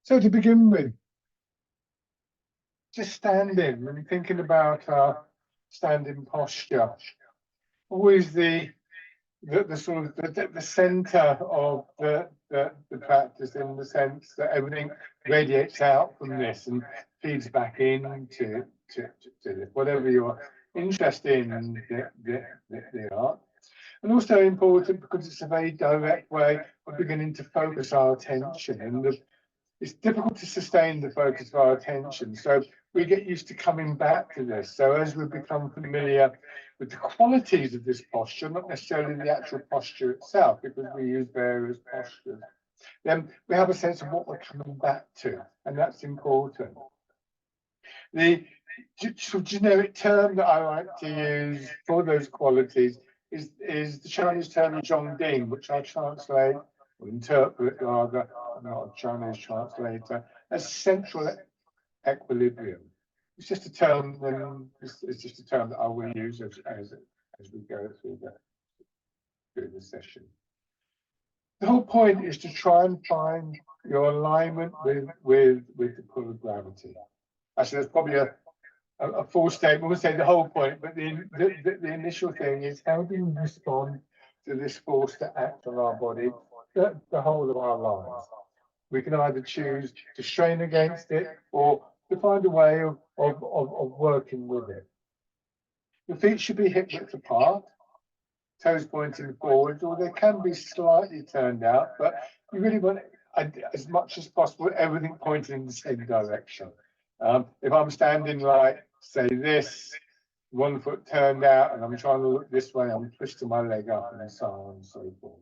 So to begin with, just standing and thinking about our standing posture. Always the sort of the center of the practice, in the sense that everything radiates out from this and feeds back into this, whatever you're interested in the art. And also important because it's a very direct way of beginning to focus our attention, and it's difficult to sustain the focus of our attention. So we get used to coming back to this. So as we become familiar with the qualities of this posture, not necessarily the actual posture itself, because we use various postures, then we have a sense of what we're coming back to, and that's important. The sort of generic term that I like to use for those qualities is the Chinese term Zhongding, which I translate or interpret, rather, I'm not a Chinese translator, as central equilibrium. It's just a term, it's just a term that I will use as we go through the session. The whole point is to try and find your alignment with the pull of gravity. Actually, that's probably a full statement. We'll say the whole point, but the initial thing is, how do we respond to this force that acts on our body the whole of our lives? We can either choose to strain against it or to find a way of working with it. Your feet should be hip width apart, toes pointing forwards, or they can be slightly turned out, but you really want, as much as possible, everything pointing in the same direction. If I'm standing like, say, this, one foot turned out, and I'm trying to look this way, I'm twisting my leg up, and so on and so forth.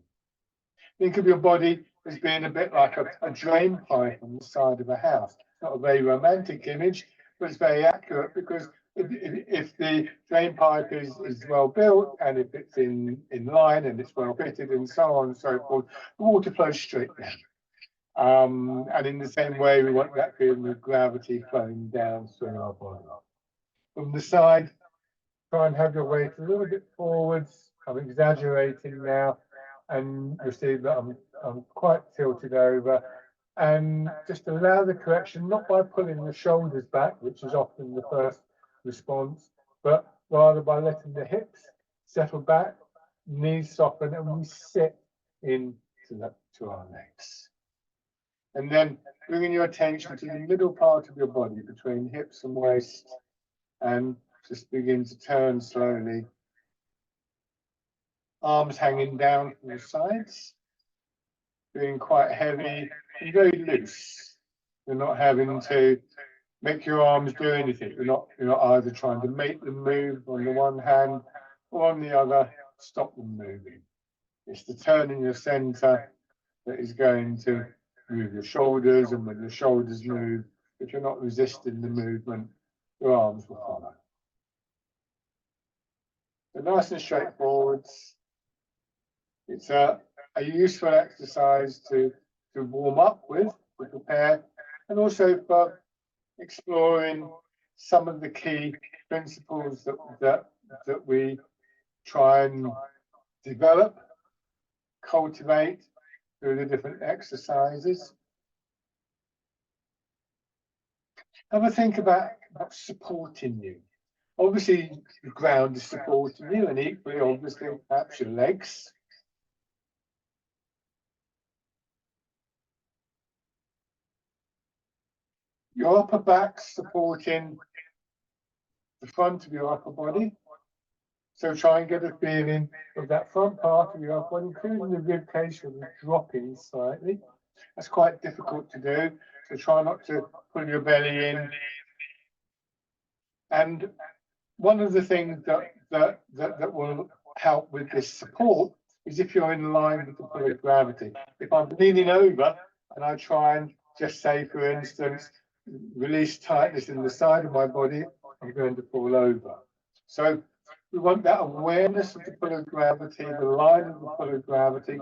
Think of your body as being a bit like a drain pipe on the side of a house. It's not a very romantic image, but it's very accurate, because if the drain pipe is well built, and if it's in line and it's well fitted and so on and so forth, the water flows straight down. And in the same way, we want that feeling of gravity flowing down through our body. From the side, try and have your weight a little bit forwards. I'm exaggerating now, and you'll see that I'm quite tilted over. And just allow the correction, not by pulling the shoulders back, which is often the first response, but rather by letting the hips settle back, knees soften, and we sit into our legs. And then bringing your attention to the middle part of your body, between hips and waist, and just begin to turn slowly. Arms hanging down from the sides, being quite heavy and very loose. You're not having to make your arms do anything. You're not either trying to make them move on the one hand, or on the other, stop them moving. It's the turn in your center that is going to move your shoulders, and when the shoulders move, if you're not resisting the movement, your arms will follow. So nice and straightforward. It's a useful exercise to warm up with, to prepare, and also for exploring some of the key principles that we try and develop, cultivate through the different exercises. Have a think about what's supporting you. Obviously, the ground is supporting you, and equally, obviously, perhaps your legs. Your upper back supporting the front of your upper body. So try and get a feeling of that front part of your upper body, including the rib cage, will be dropping slightly. That's quite difficult to do, so try not to pull your belly in. And one of the things that will help with this support is if you're in line with the pull of gravity. If I'm leaning over and I try and just say, for instance, release tightness in the side of my body, I'm going to fall over. So we want that awareness of the pull of gravity, the line of the pull of gravity.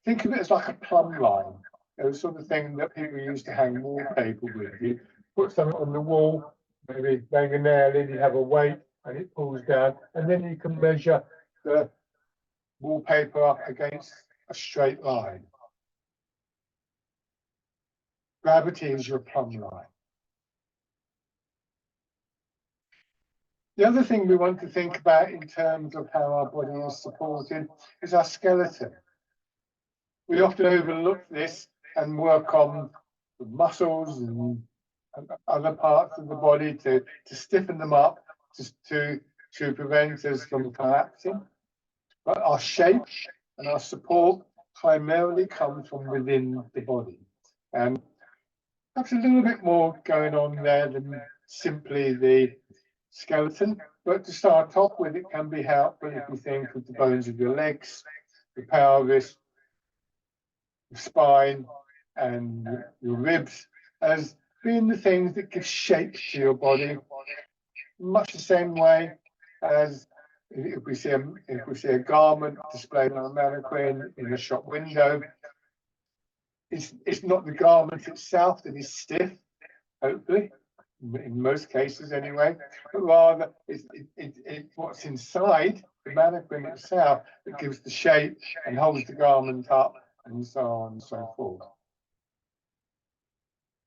Think of it as like a plumb line. The sort of thing that people use to hang wallpaper with. You put something on the wall, maybe bang a nail in, you have a weight, and it pulls down, and then you can measure the wallpaper up against a straight line. Gravity is your plumb line. The other thing we want to think about in terms of how our body is supported is our skeleton. We often overlook this and work on the muscles and other parts of the body to stiffen them up to prevent us from collapsing. But our shape and our support primarily comes from within the body. And that's a little bit more going on there than simply the skeleton. But to start off with, it can be helpful if you think of the bones of your legs, the pelvis, the spine, and your ribs as being the things that give shape to your body, much the same way as if we see a garment displayed on a mannequin in a shop window. It's not the garment itself that is stiff, hopefully, in most cases anyway, but rather it's what's inside the mannequin itself that gives the shape and holds the garment up, and so on and so forth.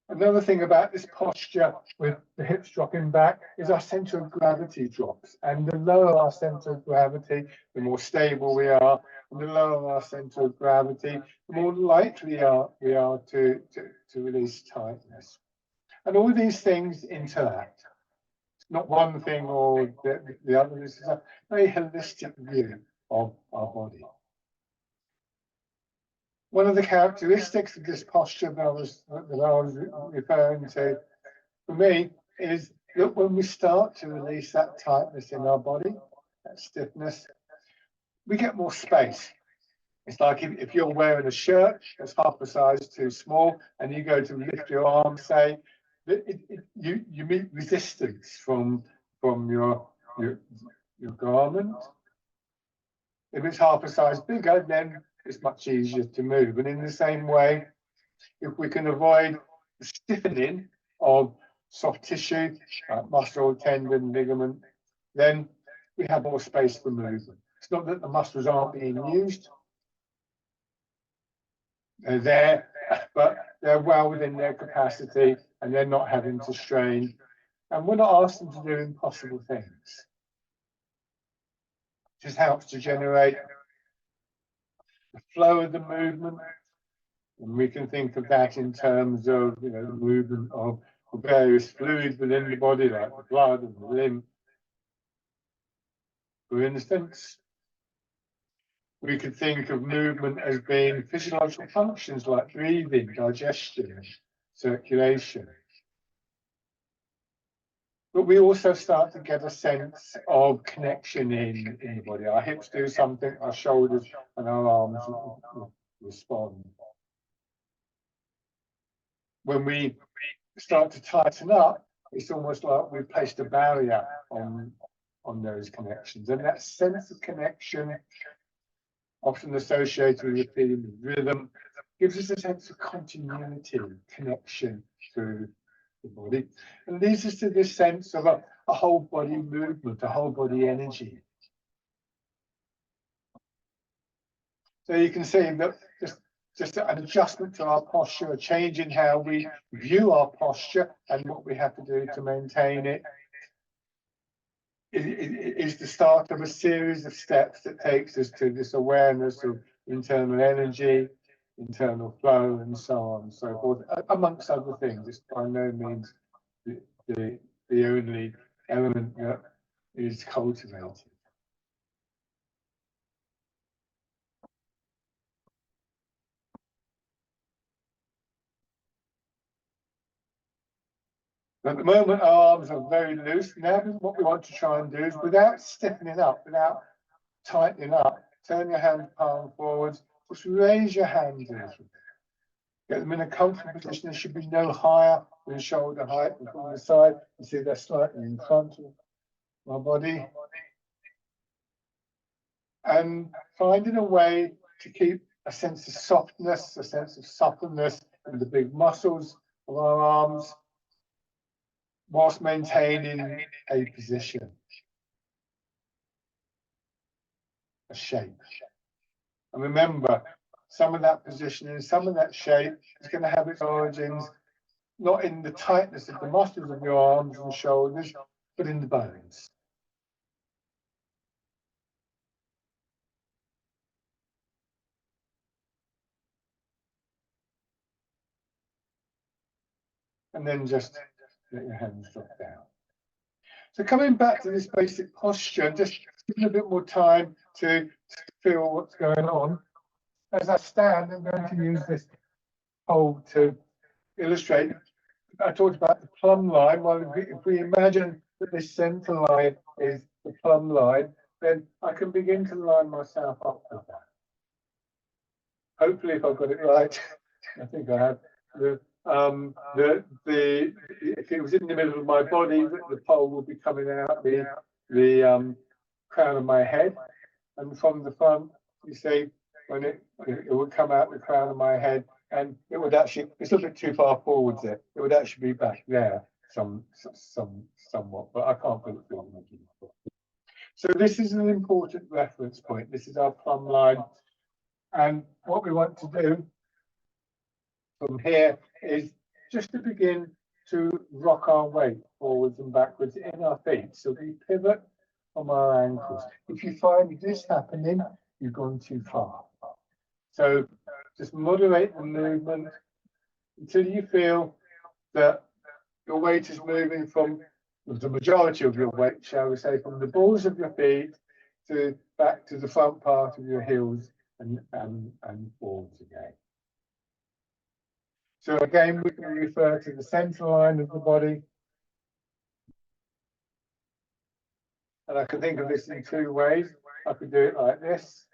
Another thing about this posture with the hips dropping back is our center of gravity drops. And the lower our center of gravity, the more stable we are. And the lower our center of gravity, the more likely we are to release tightness. And all these things interact. It's not one thing or the other. This is a very holistic view of our body. One of the characteristics of this posture that I was referring to, for me, is that when we start to release that tightness in our body, that stiffness, we get more space. It's like if you're wearing a shirt that's half a size too small and you go to lift your arm, say, you meet resistance from your garment. If it's half a size bigger, then it's much easier to move. And in the same way, if we can avoid the stiffening of soft tissue, muscle, tendon, ligament, then we have more space for movement. It's not that the muscles aren't being used. They're there, but they're well within their capacity and they're not having to strain. And we're not asking to do impossible things. It just helps to generate the flow of the movement, and we can think of that in terms of the movement of various fluids within the body, like the blood and the lymph. For instance, we could think of movement as being physiological functions like breathing, digestion, circulation. But we also start to get a sense of connection in the body. Our hips do something, our shoulders and our arms respond. When we start to tighten up, it's almost like we've placed a barrier on those connections. And that sense of connection, often associated with a feeling of rhythm, gives us a sense of continuity, connection to the body, and leads us to this sense of a whole body movement, a whole body energy. So you can see that just an adjustment to our posture, a change in how we view our posture and what we have to do to maintain it is the start of a series of steps that takes us to this awareness of internal energy, internal flow, and so on and so forth, amongst other things. It's by no means the only element that is cultivated. At the moment, our arms are very loose. Now, what we want to try and do is, without stiffening up, without tightening up, turn your hand palm forwards, just raise your hands a little bit. Get them in a comfortable position. They should be no higher than shoulder height. And from the side, you see they're slightly in front of my body. And finding a way to keep a sense of softness, a sense of suppleness in the big muscles of our arms, whilst maintaining a position, a shape. And remember, some of that positioning, some of that shape is going to have its origins not in the tightness of the muscles of your arms and shoulders, but in the bones. And then just let your hands drop down. So coming back to this basic posture, just giving a bit more time to feel what's going on. As I stand, I'm going to use this pole to illustrate. I talked about the plumb line. Well, if we imagine that this center line is the plumb line, then I can begin to line myself up with that. Hopefully, if I've got it right, I think I have. If it was in the middle of my body, the pole will be coming out the crown of my head, and from the front, you see, when it would come out the crown of my head, and it would actually, it's a little bit too far forwards there. It would actually be back there somewhat, but I can't put it through. So this is an important reference point. This is our plumb line, and what we want to do from here is just to begin to rock our weight forwards and backwards in our feet. So we pivot from our ankles. If you find this happening, you've gone too far. So just moderate the movement until you feel that your weight is moving from the majority of your weight, shall we say, from the balls of your feet to back to the front part of your heels and forwards again. So again, we can refer to the center line of the body. And I can think of this in two ways. I could do it like this.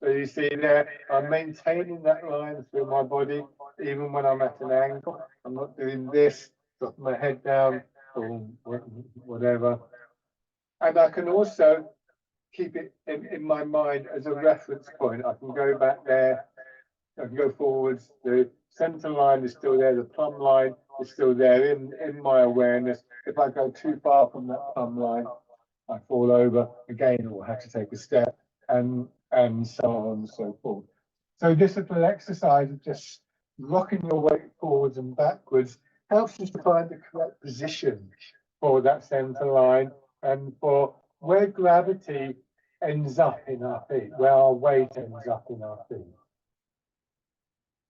So you see there, I'm maintaining that line through my body, even when I'm at an angle. I'm not doing this, drop my head down, or whatever. And I can also keep it in my mind as a reference point. I can go back there, I can go forwards. The center line is still there, the plumb line is still there in my awareness. If I go too far from that plumb line, I fall over again, or have to take a step, and so on and so forth. So this little exercise of just rocking your weight forwards and backwards helps us to find the correct position for that center line and for where gravity ends up in our feet, where our weight ends up in our feet.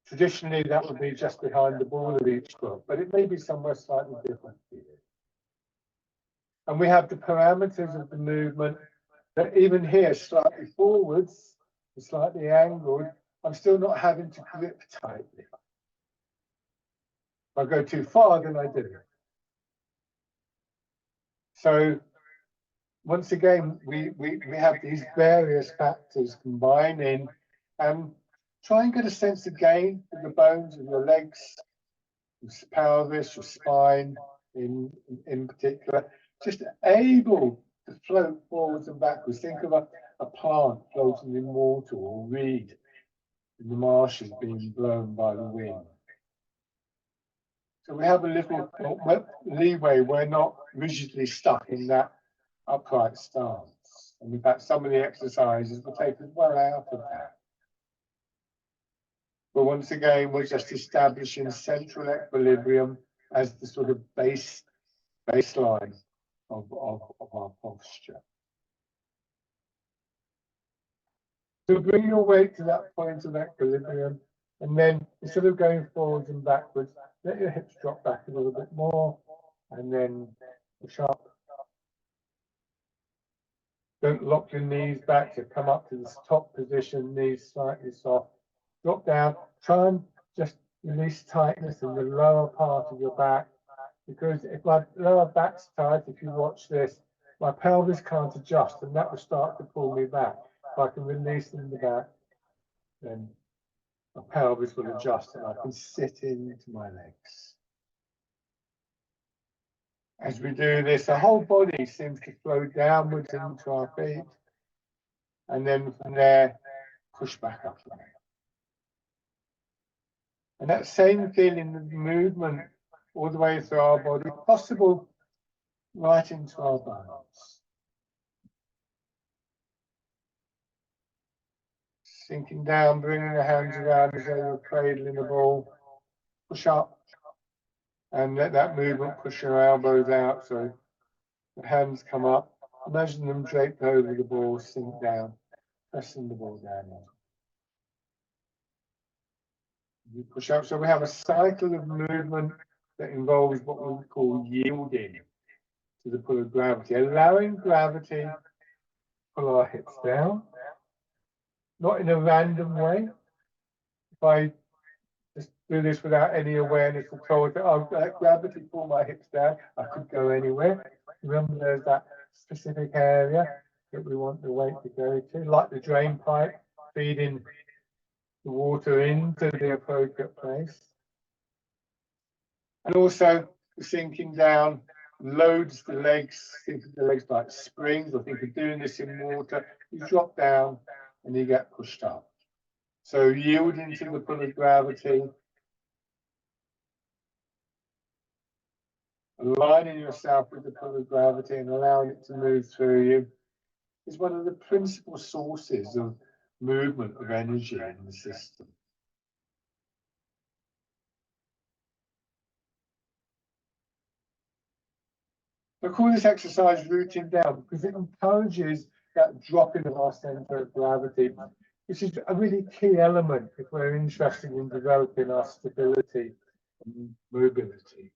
Traditionally, that would be just behind the ball of each foot, but it may be somewhere slightly different for you. And we have the parameters of the movement that even here, slightly forwards, slightly angled, I'm still not having to grip tightly. If I go too far, then I do. So once again, we have these various factors combining, and try and get a sense again of the bones of your legs, your pelvis, your spine in particular, just able to float forwards and backwards. Think of a plant floating in water, or a reed in the marshes being blown by the wind. So we have a little leeway. We're not rigidly stuck in that upright stance. And in fact, some of the exercises will take us well out of that. But once again, we're just establishing central equilibrium as the sort of baseline of our posture. So bring your weight to that point of equilibrium, and then instead of going forwards and backwards, let your hips drop back a little bit more, and then push up. Don't lock your knees back, so come up to this top position, knees slightly soft. Drop down, try and just release tightness in the lower part of your back, because if my lower back's tight, if you watch this, my pelvis can't adjust, and that will start to pull me back. If I can release in the back, then my pelvis will adjust and I can sit into my legs. As we do this, the whole body seems to flow downwards into our feet, and then from there, push back up again. And that same feeling of movement all the way through our body, possible right into our bones. Sinking down, bringing the hands around as though you're cradling a ball. Push up, And let that movement push your elbows out. So the hands come up. Imagine them draped over the ball, sink down, pressing the ball down. You push up. So we have a cycle of movement that involves what we call yielding to the pull of gravity, allowing gravity to pull our hips down, not in a random way. If I just do this without any awareness at all, that I'll let gravity pull my hips down, I could go anywhere. Remember, there's that specific area that we want the weight to go to, like the drain pipe, feeding the water into the appropriate place. And also, the sinking down loads the legs, think of the legs like springs, or think of doing this in water. You drop down and you get pushed up. So yielding to the pull of gravity, aligning yourself with the pull of gravity and allowing it to move through you is one of the principal sources of movement of energy in the system. I call this exercise rooting down because it encourages that dropping of our center of gravity, which is a really key element if we're interested in developing our stability and mobility.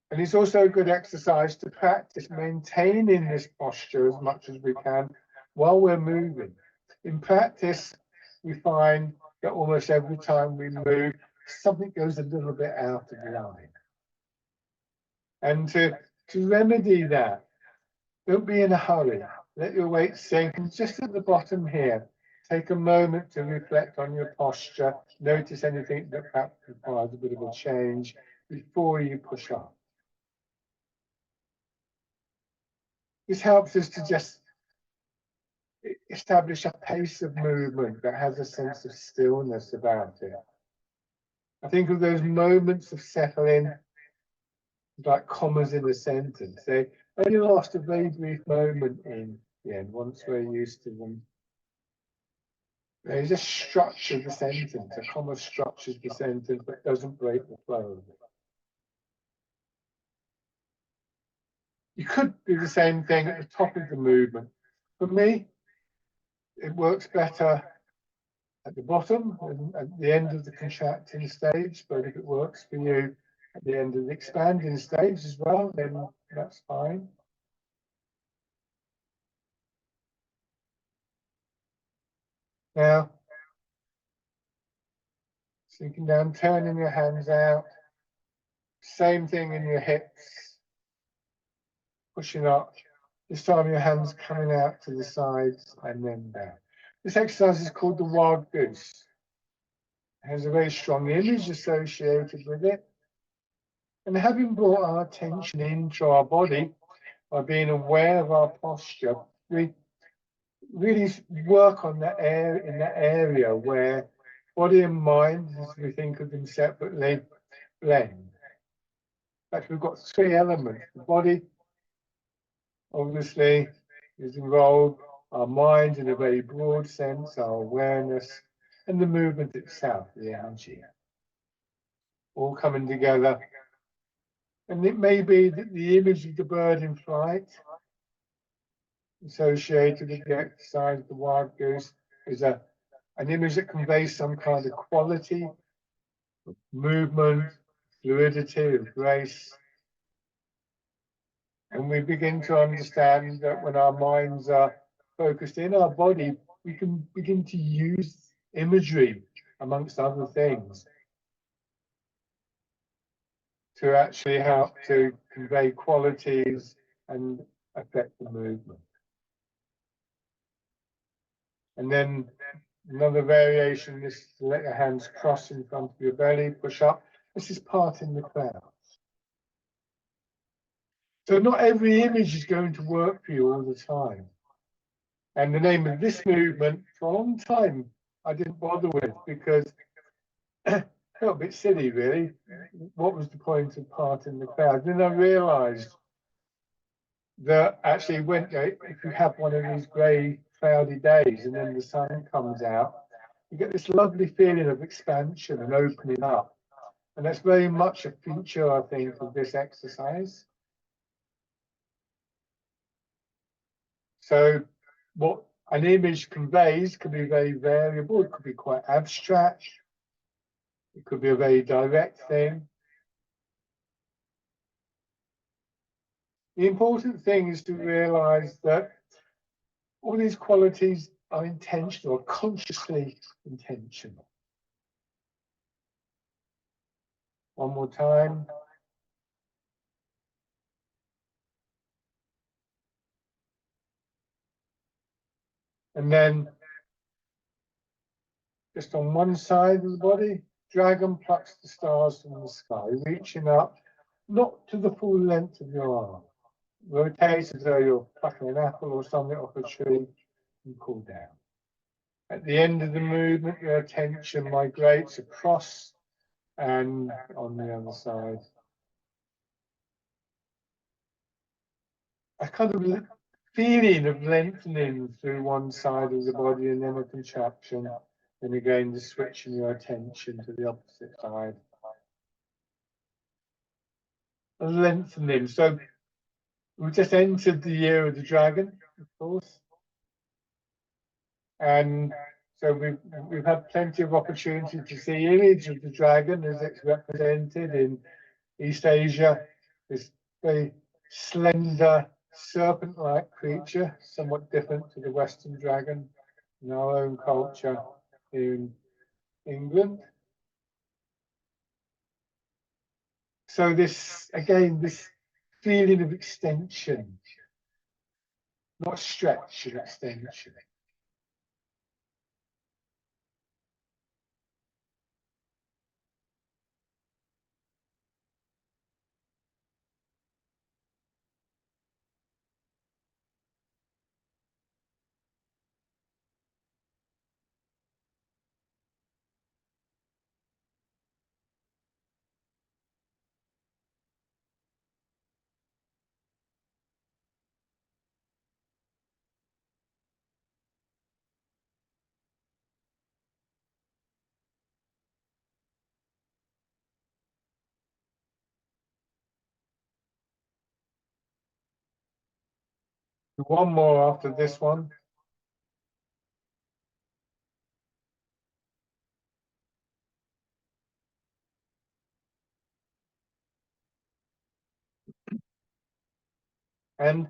And it's also a good exercise to practice maintaining this posture as much as we can while we're moving. In practice, we find that almost every time we move, something goes a little bit out of line. And to remedy that, don't be in a hurry. Let your weight sink. And just at the bottom here, take a moment to reflect on your posture. Notice anything that perhaps requires a bit of a change before you push up. This helps us to just establish a pace of movement that has a sense of stillness about it. I think of those moments of settling, like commas in a sentence. They only last a very brief moment in the end, once we're used to them. They just structure the sentence. A comma structures the sentence, but doesn't break the flow of it. You could do the same thing at the top of the movement. For me, it works better at the bottom and at the end of the contracting stage, but if it works for you at the end of the expanding stage as well, then that's fine. Now, sinking down, turning your hands out. Same thing in your hips. Pushing up. This time your hands coming out to the sides and then down. This exercise is called the wild goose. It has a very strong image associated with it. And having brought our attention into our body by being aware of our posture, we really work on that area, in that area where body and mind, as we think of them separately, blend. In fact, we've got three elements. The body, obviously, is involved, our mind in a very broad sense, our awareness, and the movement itself, the energy, all coming together. And it may be that the image of the bird in flight associated with the exercise of the wild goose is an image that conveys some kind of quality, movement, fluidity, of grace. And we begin to understand that when our minds are focused in our body, we can begin to use imagery, amongst other things, to actually help to convey qualities and affect the movement. And then another variation is to let your hands cross in front of your belly, push up. This is parting the clouds. So not every image is going to work for you all the time. And the name of this movement, for a long time, I didn't bother with because a little bit silly, really. What was the point of parting the clouds? Then I realized that actually if you have one of these grey, cloudy days and then the sun comes out, you get this lovely feeling of expansion and opening up. And that's very much a feature, I think, of this exercise. So what an image conveys can be very variable. It could be quite abstract. It could be a very direct thing. The important thing is to realize that all these qualities are intentional, consciously intentional. One more time. And then just on one side of the body, dragon plucks the stars from the sky, reaching up, not to the full length of your arm. Rotate as though you're plucking an apple or something off a tree and pull down. At the end of the movement, your attention migrates across and on the other side. A kind of feeling of lengthening through one side of the body and then a contraction. And again, just switching your attention to the opposite side. A lengthening. So we've just entered the year of the dragon, of course. And so we've had plenty of opportunity to see image of the dragon as it's represented in East Asia. This very slender serpent-like creature, somewhat different to the Western dragon in our own culture here in England. So this, again, this feeling of extension, not stretch and extension. One more after this one. And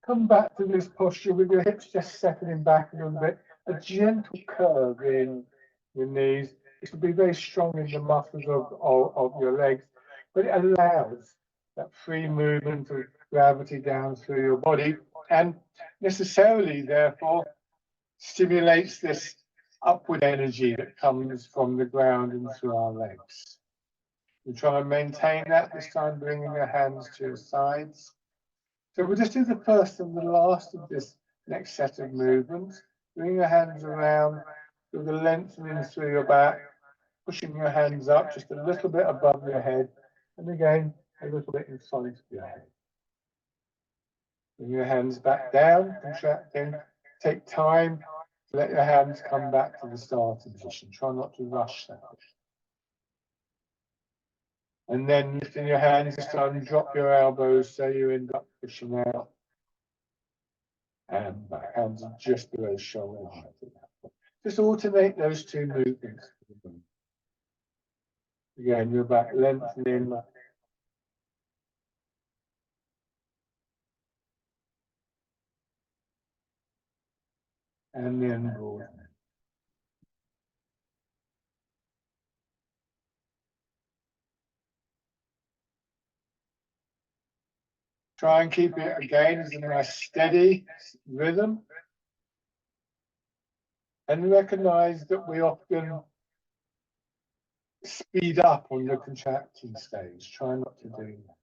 come back to this posture with your hips just settling back a little bit. A gentle curve in your knees. This will be very strong in the muscles of your legs, but it allows that free movement of gravity down through your body and necessarily, therefore, stimulates this upward energy that comes from the ground and through our legs. We try and maintain that, this time bringing your hands to your sides. So we'll just do the first and the last of this next set of movements. Bring your hands around with the lengthening through your back, pushing your hands up just a little bit above your head, and again, a little bit in front of your head. Bring your hands back down, contracting. Take time to let your hands come back to the starting position. Try not to rush that. And then lifting your hands, just drop your elbows so you end up pushing out. And back, hands are just below shoulder height. Just alternate those two movements. Again, your back lengthening. And then broaden. Try and keep it again as a nice steady rhythm. And recognize that we often speed up on the contracting stage. Try not to do that.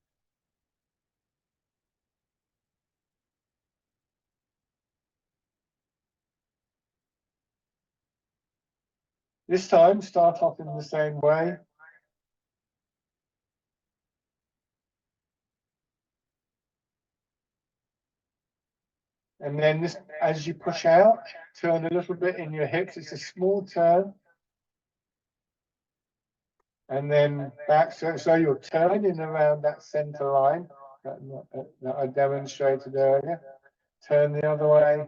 This time, start off in the same way. And then this, as you push out, turn a little bit in your hips. It's a small turn. And then back, so you're turning around that center line that I demonstrated earlier. Turn the other way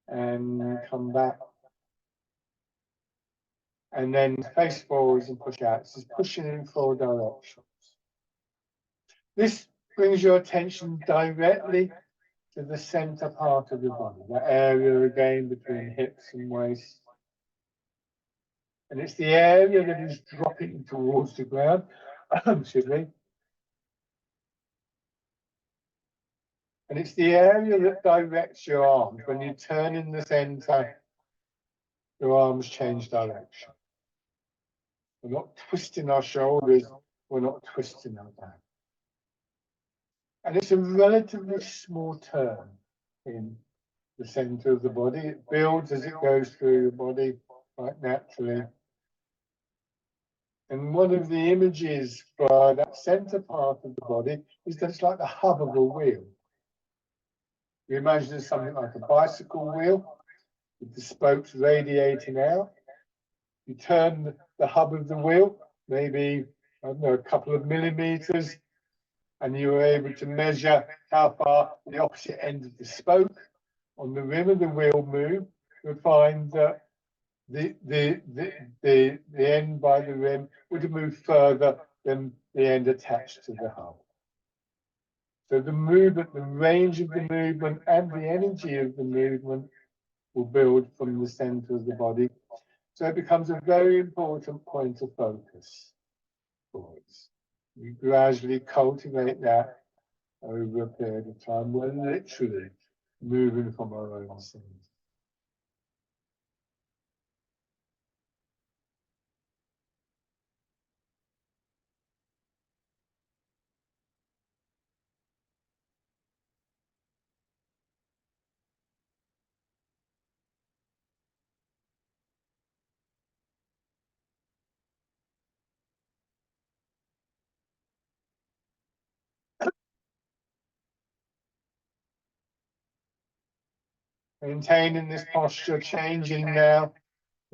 and come back. And then face forwards and push out. This is pushing in 4 directions. This brings your attention directly to the center part of your body, that area again between hips and waist. And it's the area that is dropping towards the ground. Excuse me. And it's the area that directs your arms. When you turn in the center, your arms change direction. We're not twisting our shoulders, we're not twisting our back. And it's a relatively small turn in the center of the body. It builds as it goes through your body quite naturally. And one of the images for that center part of the body is that it's like the hub of a wheel. You imagine something like a bicycle wheel with the spokes radiating out. You turn the hub of the wheel, maybe, I don't know, a couple of millimeters, and you are able to measure how far the opposite end of the spoke on the rim of the wheel move. You'll find that the end by the rim would have moved further than the end attached to the hub. So the movement, the range of the movement and the energy of the movement will build from the center of the body. So it becomes a very important point of focus for us. We gradually cultivate that over a period of time. We're literally moving from our own center. Maintaining this posture, changing now.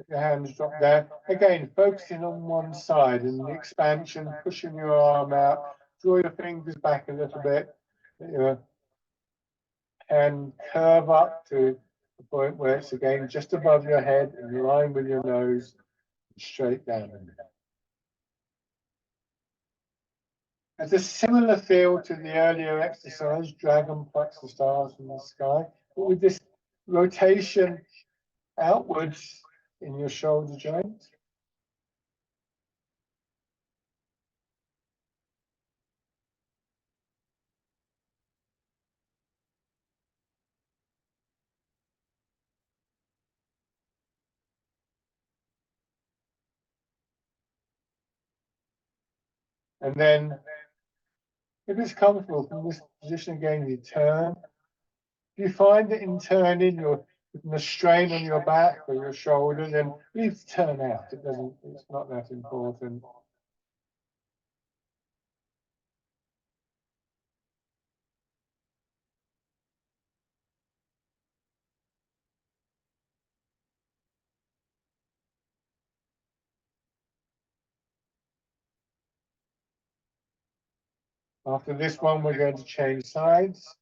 Your hands drop down. Again, focusing on one side and the expansion, pushing your arm out. Draw your fingers back a little bit. Your hand curve up to the point where it's again just above your head, in line with your nose, straight down. It's a similar feel to the earlier exercise, dragon plucks the stars from the sky, but with this rotation outwards in your shoulder joint. And then, if it's comfortable from this position again, you turn. If you find that in turning you're putting a strain on your back or your shoulder, then leave the turn out. It's not that important. After this one, we're going to change sides.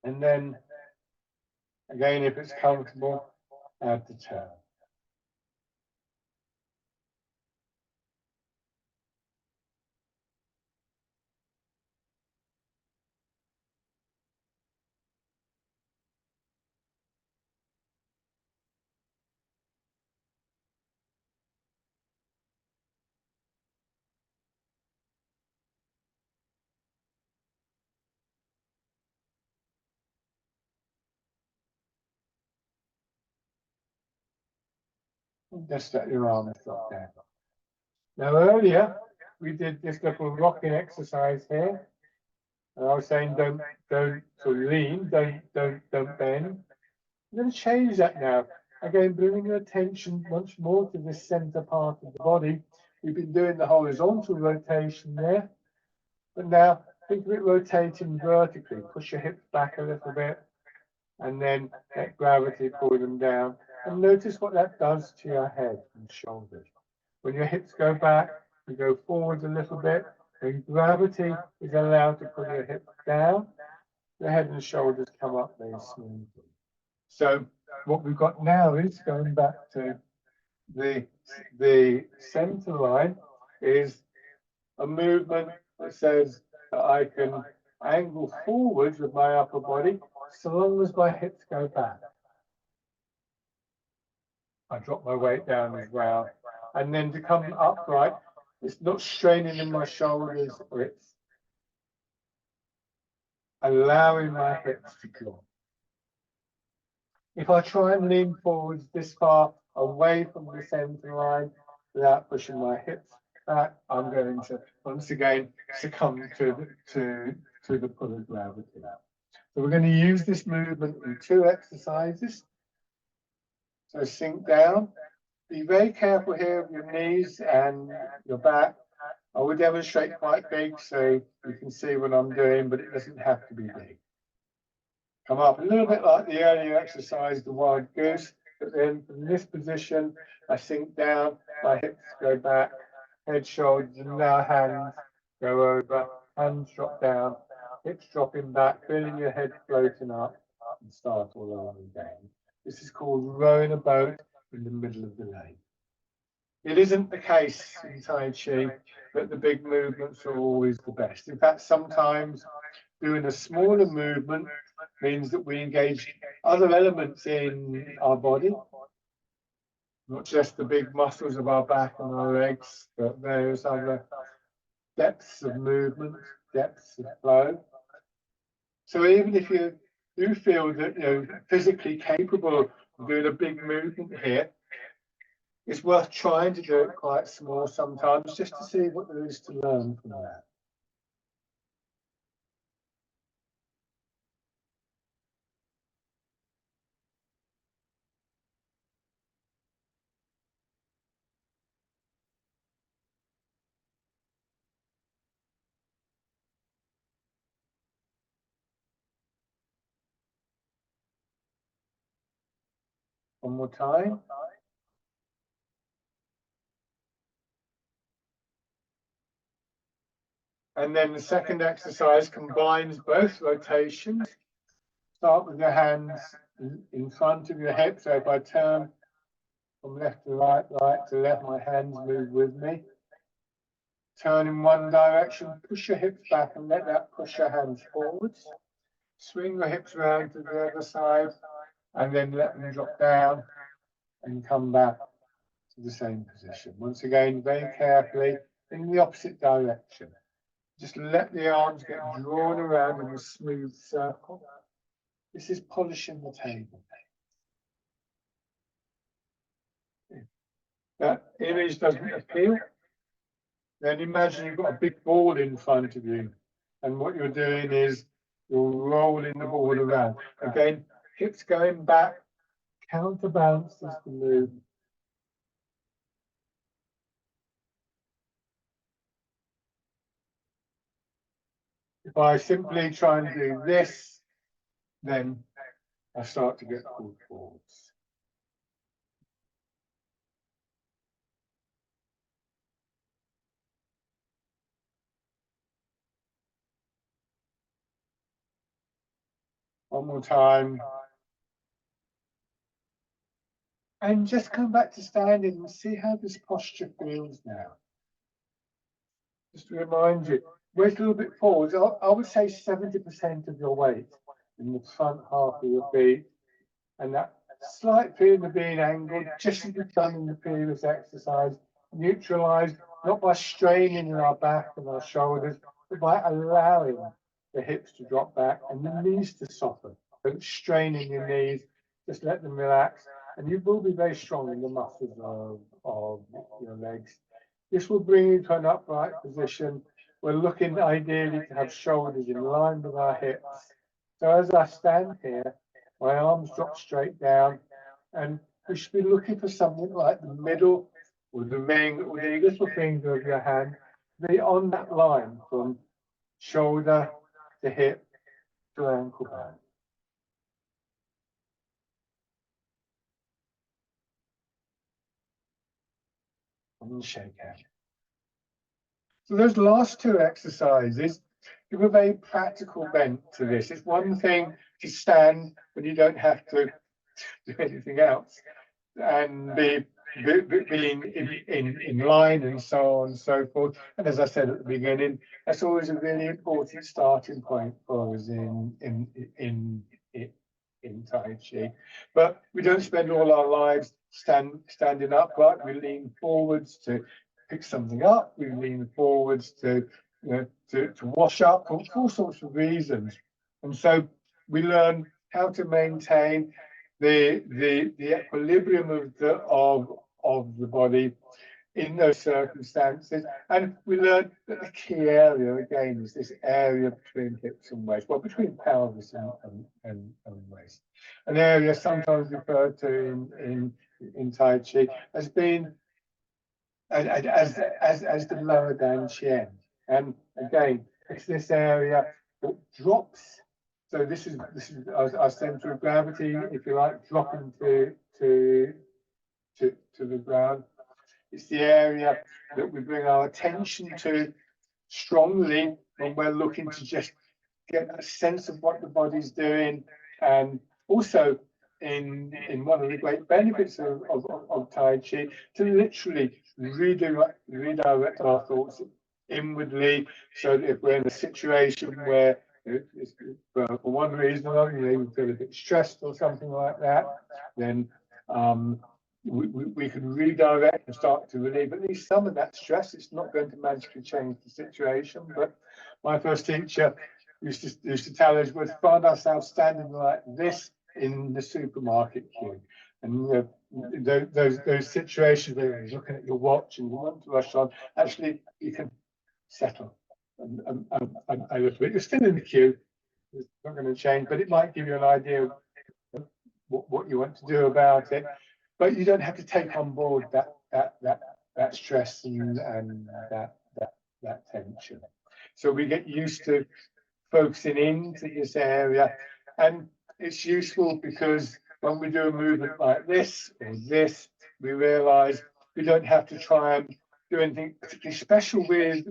And then, again, if it's comfortable, add the turn. Just let your arms drop down. Now earlier we did this little rocking exercise here. And I was saying don't sort of lean, don't bend. I'm going to change that now. Again, bringing your attention once more to the center part of the body. We've been doing the horizontal rotation there, but now think of it rotating vertically. Push your hips back a little bit, and then let gravity pull them down. And notice what that does to your head and shoulders. When your hips go back, you go forwards a little bit, and gravity is allowed to pull your hips down. The head and shoulders come up very smoothly. So what we've got now is going back to the center line is a movement that says that I can angle forwards with my upper body so long as my hips go back. I drop my weight down as well. And then to come upright, it's not straining in my shoulders, it's allowing my hips to drop. If I try and lean forwards this far away from the center line without pushing my hips back, I'm going to once again succumb to the pull of gravity. So we're going to use this movement in 2 exercises. So sink down. Be very careful here of your knees and your back. I will demonstrate quite big so you can see what I'm doing, but it doesn't have to be big. Come up a little bit like the earlier exercise, the wild goose, but then from this position, I sink down, my hips go back, head, shoulders, and now hands go over, hands drop down, hips dropping back, feeling your head floating up, and start all over again. This is called rowing a boat in the middle of the lake. It isn't the case in Tai Chi that the big movements are always the best. In fact, sometimes doing a smaller movement means that we engage other elements in our body, not just the big muscles of our back and our legs, but various other depths of movement, depths of flow. So even if you do feel that you're physically capable of doing a big movement here, it's worth trying to do it quite small sometimes just to see what there is to learn from that. One more time. And then the second exercise combines both rotations. Start with your hands in front of your hips. So if I turn from left to right, right to left, my hands move with me. Turn in one direction, push your hips back and let that push your hands forwards. Swing your hips around to the other side and then let them drop down and come back to the same position. Once again, very carefully in the opposite direction. Just let the arms get drawn around in a smooth circle. This is polishing the table. That image doesn't appeal. Then imagine you've got a big ball in front of you. And what you're doing is you're rolling the ball around. Again, hips going back, counterbalances the movement. If I simply try and do this, then I start to get pulled forwards. One more time. And just come back to standing and see how this posture feels now. Just to remind you, weight a little bit forwards. I would say 70% of your weight in the front half of your feet. And that slight feeling of being angled, just as we've done in the previous exercise, neutralized not by straining in our back and our shoulders, but by allowing the hips to drop back and the knees to soften. Don't strain in your knees, just let them relax and you will be very strong in the muscles of your legs. This will bring you to an upright position. We're looking ideally to have shoulders in line with our hips. So as I stand here, my arms drop straight down, and we should be looking for something like the middle or the ring or the little finger of your hand, be on that line from shoulder to hip to ankle bone. And shake out. So those last two exercises give a very practical bent to this. It's one thing to stand when you don't have to do anything else and be in line and so on and so forth. And as I said at the beginning, that's always a really important starting point for us in Tai Chi. But we don't spend all our lives standing upright. We lean forwards to pick something up. We lean forwards to to wash up for all sorts of reasons. And so we learn how to maintain the equilibrium of the body in those circumstances. And we learn that the key area again is this area between hips and waist, well, between pelvis and waist. An area sometimes referred to in Tai Chi as being as the lower Dan Qian. And again, it's this area that drops. So this is our center of gravity, if you like, dropping to the ground. It's the area that we bring our attention to strongly when we're looking to just get a sense of what the body's doing. And also in one of the great benefits of Tai Chi, to literally redirect our thoughts inwardly, so that if we're in a situation where for one reason or another, we feel a bit stressed or something like that, then we can redirect and start to relieve at least some of that stress. It's not going to magically change the situation, but my first teacher used to tell us we'd find ourselves standing like this in the supermarket queue, and those situations where you're looking at your watch and you want to rush on, actually you can settle and a little bit. You're still in the queue. It's not going to change, but it might give you an idea of what you want to do about it. But you don't have to take on board that stress and that tension. So we get used to focusing into this area, and it's useful because when we do a movement like this or this, we realize we don't have to try and do anything particularly special with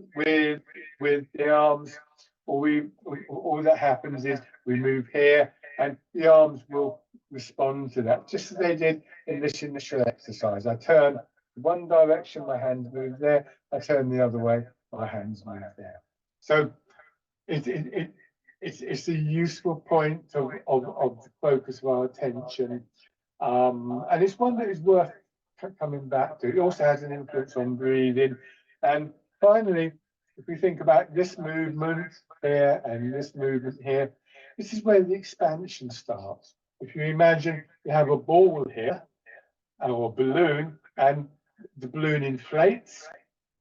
the arms. All that happens is we move here and the arms will respond to that, just as they did in this initial exercise. I turn one direction, my hands move there. I turn the other way, my hands move there. So it's a useful point of the focus of our attention, and it's one that is worth coming back to. It also has an influence on breathing. And finally, if we think about this movement here and this movement here, this is where the expansion starts. If you imagine you have a ball here or a balloon, and the balloon inflates,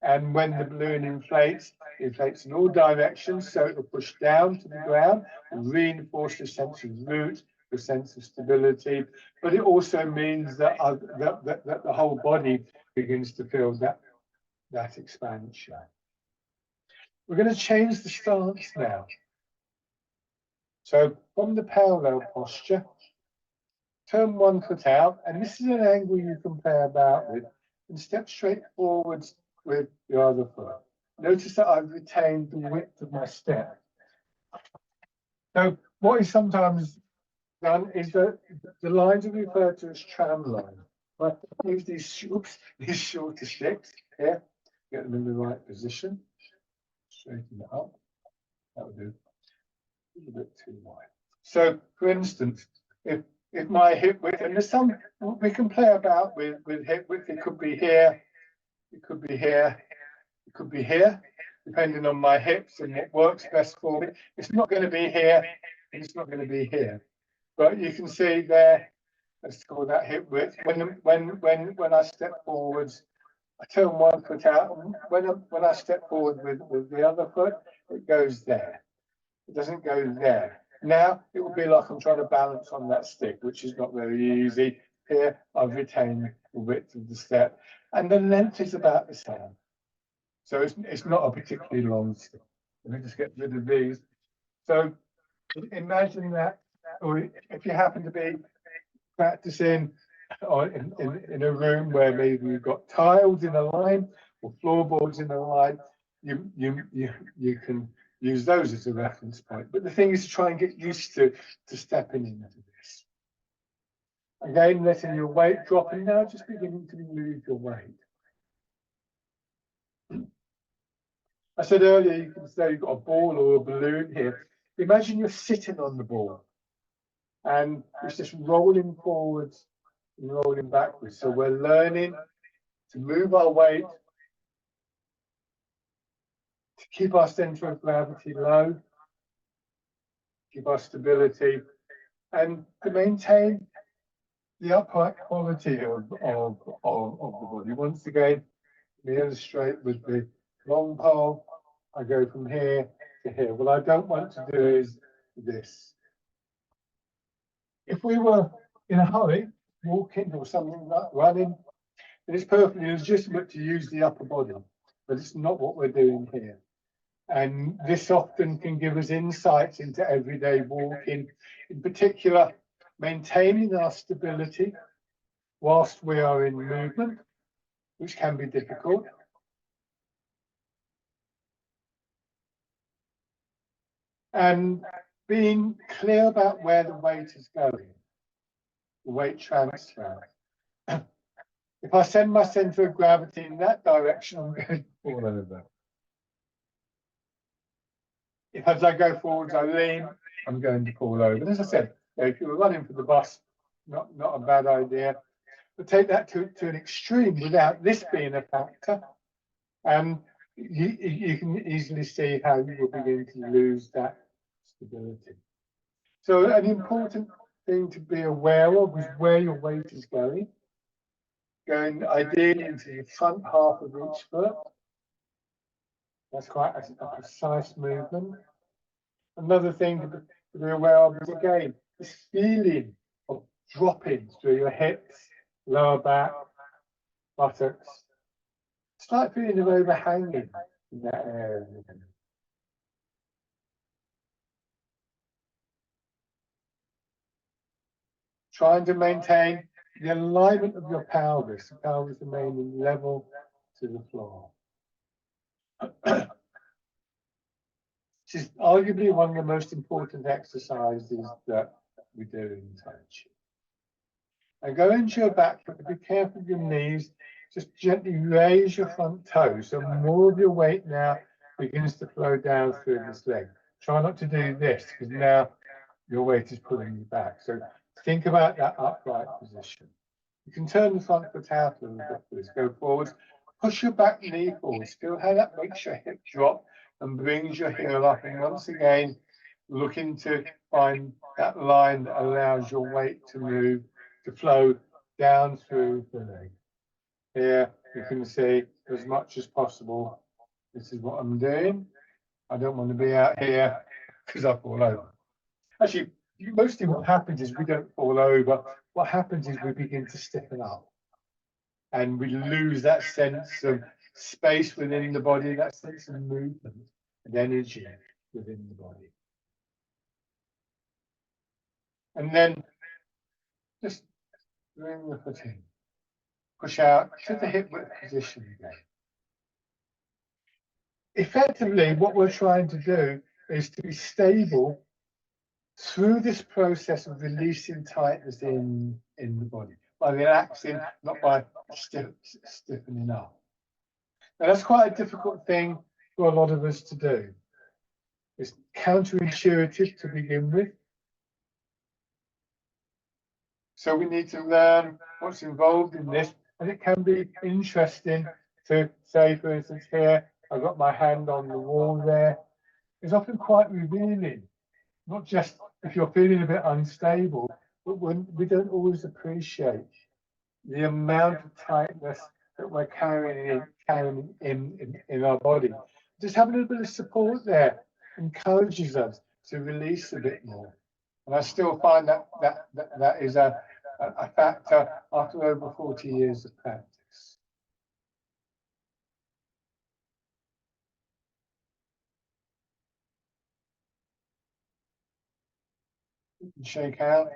and when the balloon inflates, it inflates in all directions, so it will push down to the ground, reinforce the sense of root, the sense of stability, but it also means that the whole body begins to feel that expansion. We're going to change the stance now. So from the parallel posture, turn one foot out, and this is an angle you can play about with, and step straight forwards with your other foot. Notice that I've retained the width of my step. So what is sometimes done is that the lines are referred to as tram lines. But use these shorter sticks here, get them in the right position, straighten it up. That would do a little bit too wide. So, for instance, if my hip width, and there's some we can play about with hip width. It could be here, it could be here, it could be here, depending on my hips and what works best for me. It's not going to be here, and it's not going to be here. But you can see there, let's call that hip width. When I step forwards, I turn one foot out. When I step forward with the other foot, it goes there. It doesn't go there. Now it would be like I'm trying to balance on that stick, which is not very easy. Here I've retained the width of the step, and the length is about the same. So it's not a particularly long stick. Let me just get rid of these. So imagine that, or if you happen to be practicing or in a room where maybe you've got tiles in a line or floorboards in a line, you can use those as a reference point. But the thing is to try and get used to stepping into this. Again, letting your weight drop, and now just beginning to move your weight. I said earlier, you can say you've got a ball or a balloon here. Imagine you're sitting on the ball and it's just rolling forwards and rolling backwards. So we're learning to move our weight, to keep our center of gravity low, keep our stability, and to maintain the upright quality of the body. Once again, we illustrate with the long pole. I go from here to here. What I don't want to do is this. If we were in a hurry, walking or something like running, then it's perfectly legitimate to use the upper body, but it's not what we're doing here. And this often can give us insights into everyday walking, in particular, maintaining our stability whilst we are in movement, which can be difficult. And being clear about where the weight is going, the weight transfer. If I send my center of gravity in that direction, I'm going to fall over. If as I go forwards, I lean, I'm going to fall over. And as I said, if you were running for the bus, not a bad idea. But take that to an extreme without this being a factor. And you can easily see how you will begin to lose that stability. So an important thing to be aware of is where your weight is going. Going ideally into the front half of each foot. That's quite a precise movement. Another thing to be aware of is, again, this feeling of dropping through your hips, lower back, buttocks. Slight feeling of overhanging in that area. Trying to maintain the alignment of your pelvis, the pelvis remaining level to the floor. This is arguably one of the most important exercises that we do in Tai Chi. And go into your back foot, be careful of your knees, just gently raise your front toes. So more of your weight now begins to flow down through this leg. Try not to do this because now your weight is pulling you back. So think about that upright position. You can turn the front foot out a little bit, please. Go forwards, push your back knee forwards. Feel how that makes your hip drop and brings your heel up. And once again, looking to find that line that allows your weight to move, to flow down through the leg. Here, you can see as much as possible. This is what I'm doing. I don't want to be out here because I fall over. Actually, mostly what happens is we don't fall over. What happens is we begin to stiffen up. And we lose that sense of space within the body, that sense of movement and energy within the body. And then just bring the foot in. Push out to the hip width position again. Effectively, what we're trying to do is to be stable through this process of releasing tightness in the body, by relaxing, not by stiffening up. Now, that's quite a difficult thing for a lot of us to do. It's counterintuitive to begin with. So we need to learn what's involved in this, and it can be interesting to say, for instance, here, I've got my hand on the wall there. It's often quite revealing, not just if you're feeling a bit unstable, but when we don't always appreciate the amount of tightness that we're carrying in our body. Just having a little bit of support there encourages us to release a bit more. And I still find that is a factor after over 40 years of practice. Shake out.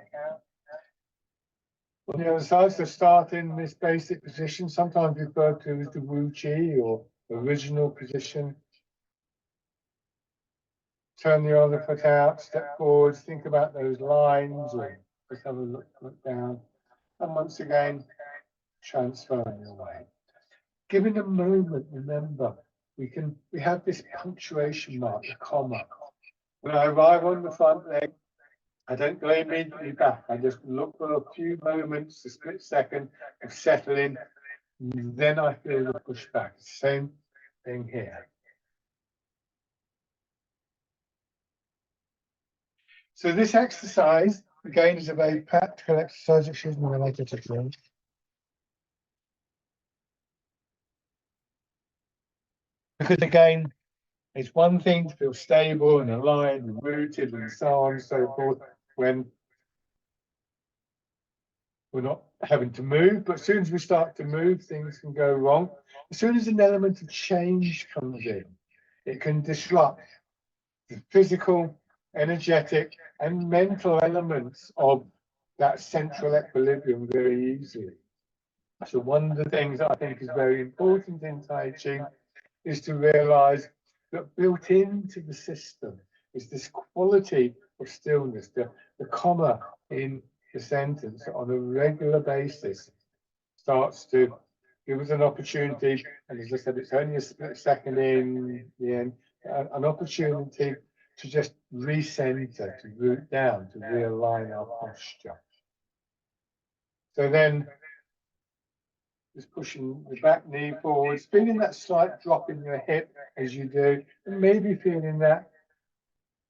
On the other side, so start in this basic position, sometimes referred to as the Wu Chi or original position. Turn the other foot out, step forwards, think about those lines, or just have a look down. And once again, transferring away. Given a moment, remember, we have this punctuation mark, the comma. When I arrive on the front leg, I don't go immediately back. I just look for a few moments, a split second of settling. Then I feel the pushback. Same thing here. So this exercise, again, is a very practical exercise. Excuse me, when I get it wrong. Because again, it's one thing to feel stable and aligned and rooted and so on and so forth when we're not having to move, but as soon as we start to move, things can go wrong. As soon as an element of change comes in, it can disrupt the physical, energetic, and mental elements of that central equilibrium very easily. So one of the things that I think is very important in Tai Chi is to realize that built into the system is this quality of stillness, the comma in the sentence on a regular basis starts to give us an opportunity, and as I said, it's only a split second in the end, an opportunity to just recenter, to root down, to realign our posture. So then, just pushing the back knee forwards, feeling that slight drop in your hip as you do, and maybe feeling that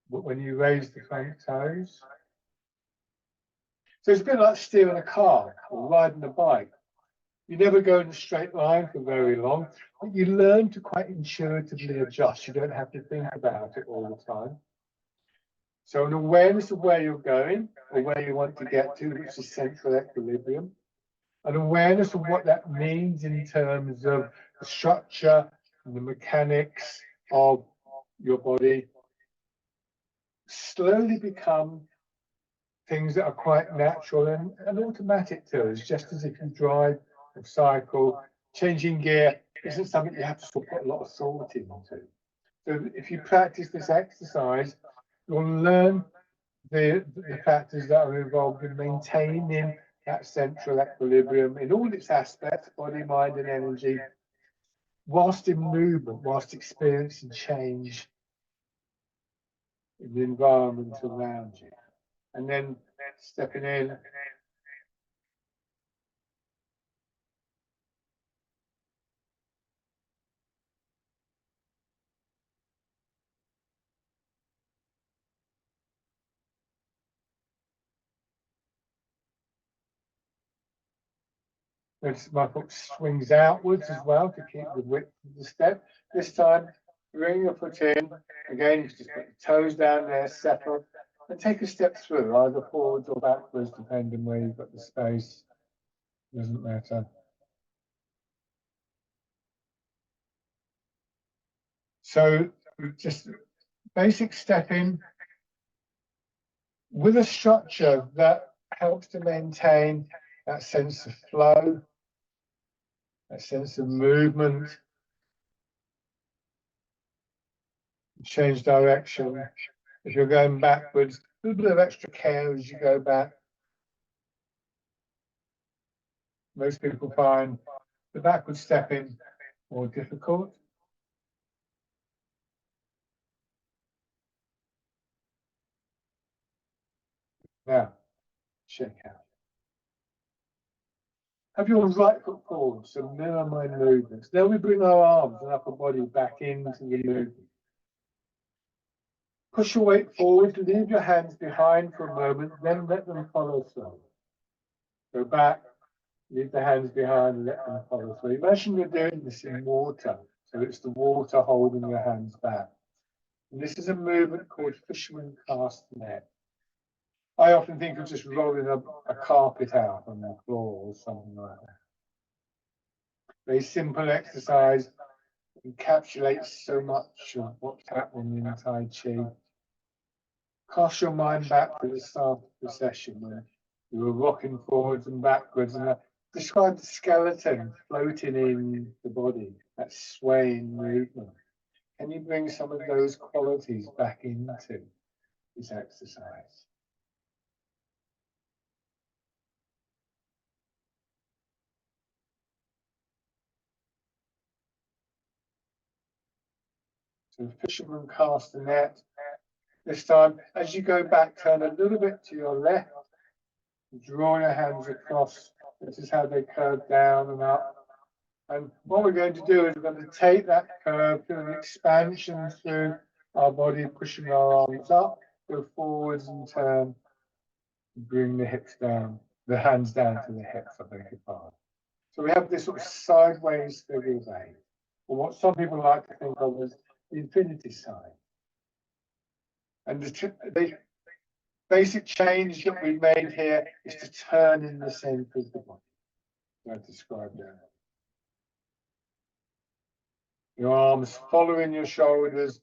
when you raise the front toes. So it's a bit like steering a car or riding a bike. You never go in a straight line for very long, but you learn to quite intuitively adjust. You don't have to think about it all the time. So an awareness of where you're going or where you want to get to, which is central equilibrium. An awareness of what that means in terms of the structure and the mechanics of your body slowly become things that are quite natural and automatic to us, just as if you drive or cycle. Changing gear isn't something you have to put a lot of thought into. So if you practice this exercise, you'll learn the factors that are involved in maintaining that central equilibrium in all its aspects, body, mind, and energy, whilst in movement, whilst experiencing change in the environment around you. And then stepping in. My foot swings outwards as well to keep the width of the step. This time, bring your foot in. Again, you just put your toes down there, settle, and take a step through, either forwards or backwards, depending where you've got the space. Doesn't matter. So just basic stepping with a structure that helps to maintain that sense of flow, that sense of movement, change direction. If you're going backwards, a little bit of extra care as you go back. Most people find the backward stepping more difficult. Now, shake out. Have your right foot forward, so mirror my movements. Then we bring our arms and upper body back into the movement. push your weight forward, leave your hands behind for a moment, then let them follow through. Go back, leave the hands behind, and let them follow through. Imagine you're doing this in water, so it's the water holding your hands back. And this is a movement called fisherman cast net. I often think of just rolling a carpet out on the floor or something like that. Very simple exercise, encapsulates so much of what's happening in Tai Chi. Cast your mind back to the start of the session when you were rocking forwards and backwards, and describe the skeleton floating in the body, that swaying movement. Can you bring some of those qualities back into this exercise? So fisherman cast the net. This time, as you go back, turn a little bit to your left. Draw your hands across. This is how they curve down and up. And what we're going to do is we're going to take that curve, do an expansion through our body, pushing our arms up, go forwards and turn, bring the hips down, the hands down to the hips, I beg your pardon. So we have this sort of sideways figure of eight, or what some people like to think of as the infinity sign. And the basic change that we've made here is to turn in the center of the body. I described that. Your arms following your shoulders,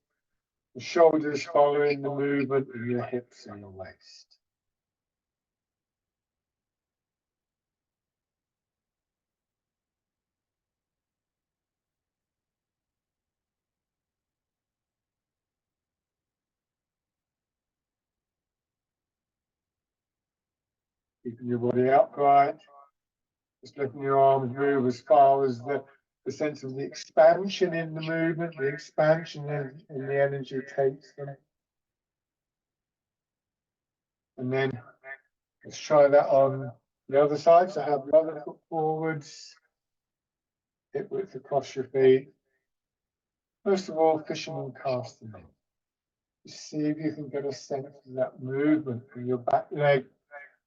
the shoulders following the movement of your hips and your waist. Keeping your body upright, just letting your arms move as far as the sense of the expansion in the movement, the expansion in the energy takes them. And then let's try that on the other side. So have the other foot forwards, hip width across your feet. First of all, fisherman casting in. See if you can get a sense of that movement from your back leg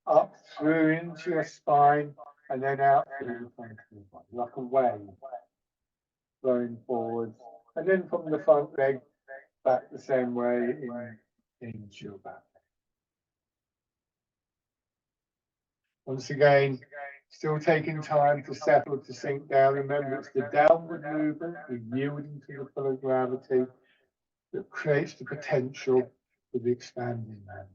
up through into your spine and then out through the front of your body, like a wave flowing forwards. And then from the front leg back the same way into your back. Once again, still taking time to settle, to sink down. Remember, it's the downward movement, the yielding to the pull of gravity that creates the potential for the expanding man.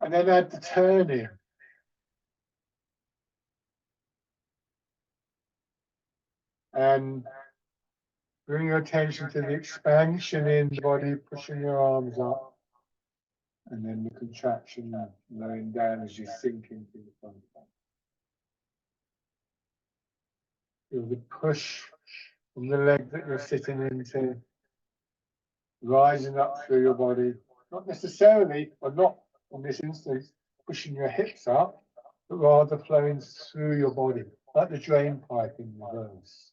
And then add the turning. And bring your attention to the expansion in the body, pushing your arms up. And then the contraction going down as you sink into the front. Feel the push from the leg that you're sitting into, rising up through your body. Not necessarily, or not in this instance, pushing your hips up, but rather flowing through your body, like the drain pipe in reverse.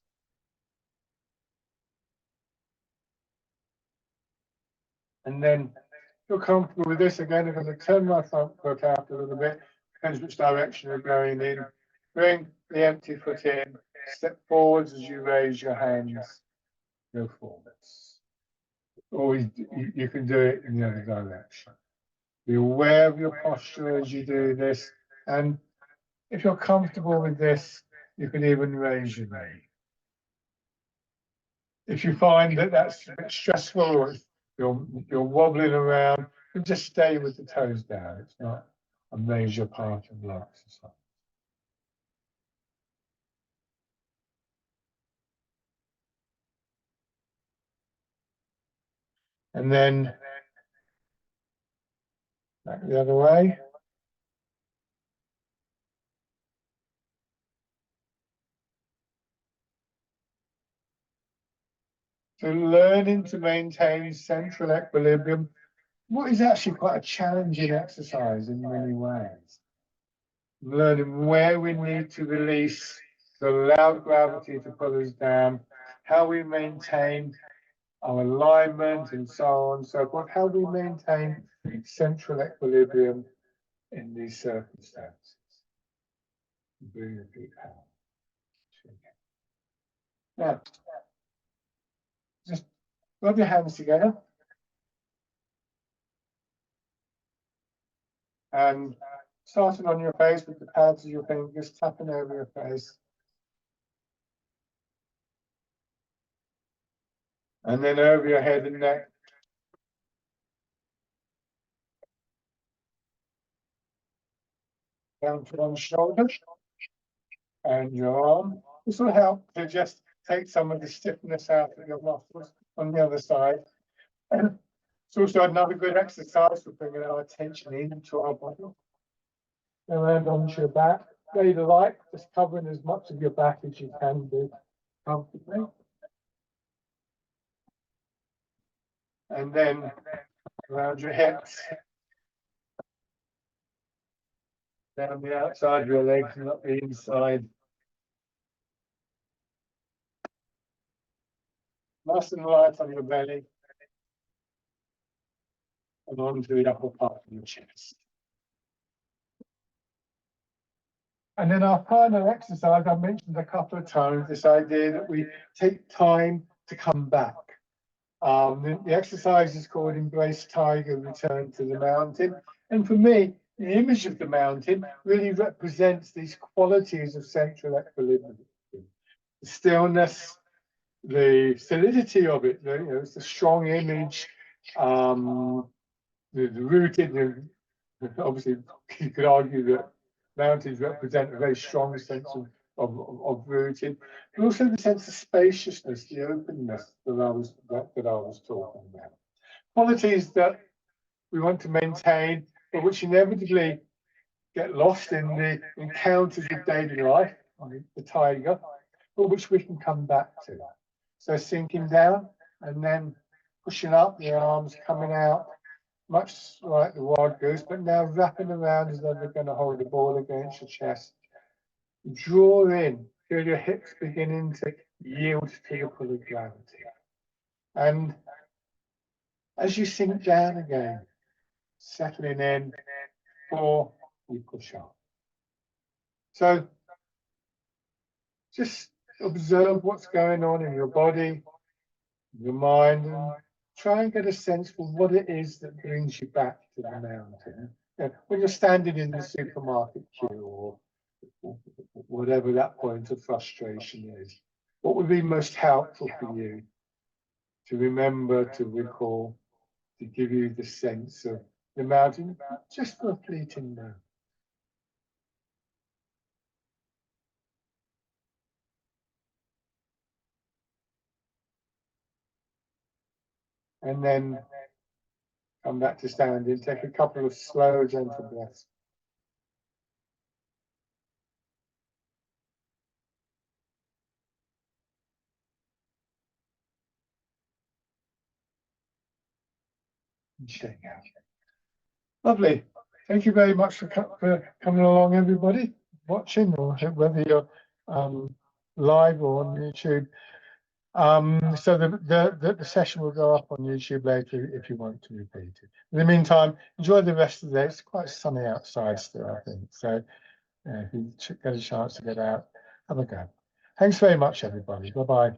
And then, if you're comfortable with this, again, I'm going to turn my front foot out a little bit, depends which direction you're going in. Bring the empty foot in, step forwards as you raise your hands, go forwards. Or you can do it in the other direction. Be aware of your posture as you do this, and if you're comfortable with this, you can even raise your knee. If you find that that's a bit stressful or you're wobbling around, you just stay with the toes down. It's not a major part of the exercise. And then back the other way. So learning to maintain central equilibrium, what is actually quite a challenging exercise in many ways. Learning where we need to release to allow gravity to pull us down, how we maintain our alignment and so on and so forth, how we maintain central equilibrium in these circumstances. Really good help. Now, just rub your hands together and starting on your face with the pads of your fingers, tapping over your face. And then over your head and neck. Down to one shoulder and your arm. This will help to just take some of the stiffness out of your muscles on the other side. And it's also another good exercise for bringing our attention into our body. And land onto your back. Lay the light, just covering as much of your back as you can do comfortably. And then around your hips. Down the outside of your legs, not the inside. Nice and light on your belly. And onto the upper part of your chest. And then our final exercise, I mentioned a couple of times, this idea that we take time to come back. The exercise is called Embrace Tiger, Return to the Mountain. And for me, the image of the mountain really represents these qualities of central equilibrium. The stillness, the solidity of it, it's a strong image, the rooted, obviously you could argue that mountains represent a very strong sense of rooted, but also the sense of spaciousness, the openness that I was talking about. Qualities that we want to maintain, but which inevitably get lost in the encounters of daily life, the tiger, but which we can come back to. So sinking down and then pushing up, the arms coming out, much like the wild goose, but now wrapping around as though they're going to hold the ball against your chest. Draw in, feel your hips beginning to yield to the pull of gravity. And as you sink down again, settling in before we push up. So just observe what's going on in your body, your mind, and try and get a sense for what it is that brings you back to the mountain. When you're standing in the supermarket queue or whatever that point of frustration is, what would be most helpful for you to remember, to recall, to give you the sense of the mountain just for a fleeting moment? And then come back to standing, take a couple of slow, gentle breaths. And shake out. Lovely. Thank you very much for coming along, everybody, watching, or whether you're live or on YouTube. So the session will go up on YouTube later if you want to repeat it. In the meantime, enjoy the rest of the day. It's quite sunny outside still, I think. So if you get a chance to get out, have a go. Thanks very much, everybody. Bye-bye.